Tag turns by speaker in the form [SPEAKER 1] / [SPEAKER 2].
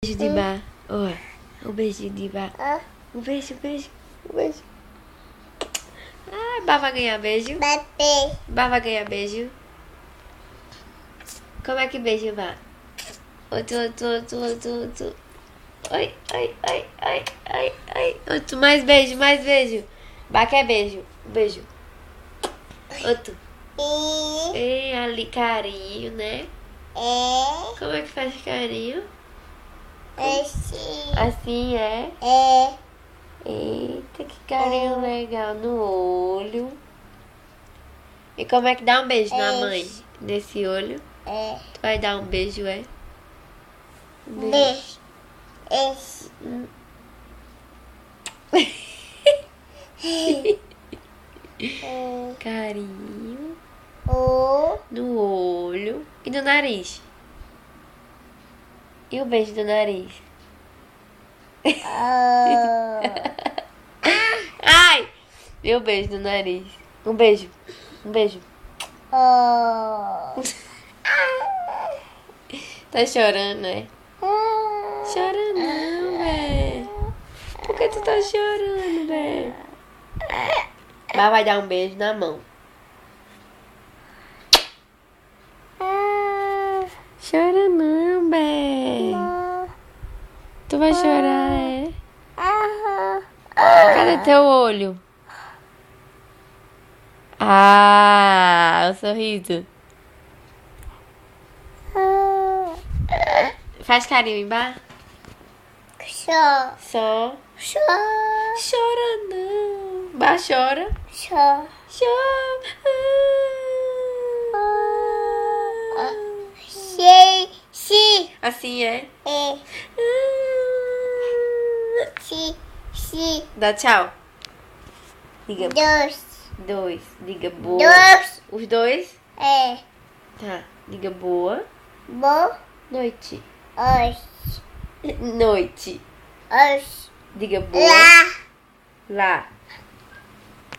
[SPEAKER 1] Beijo de bar. Ó, um beijinho de bar. Um beijo, beijo, um beijo. Ah, Bar vai ganhar beijo. Bar vai ganhar beijo. Como é que beijo, Bar? Outro. Oi. Outro, mais beijo, mais beijo. Bar quer beijo. Beijo. Outro. E ali, carinho, né? Como é que faz carinho? Assim é? Eita, que carinho legal no olho. E como é que dá um beijo na mãe? Nesse olho? Tu vai dar um beijo, é? Um beijo. Carinho no olho e no nariz. E o beijo do nariz? Ai! E o beijo do nariz? Um beijo. Um beijo. Tá chorando, né? Chora não, véi. Por que tu tá chorando, véi? Mas vai dar um beijo na mão. Chora não, véi. Tu vai chorar, é? Cadê teu olho? Ah, o sorriso. Faz carinho em bar? Só. Chora não. Bar chora. Chora. Assim é? Dá tchau. Diga dois. Diga boa. Os dois? Tá. Diga boa. Noite. Noite. Diga boa. Lá.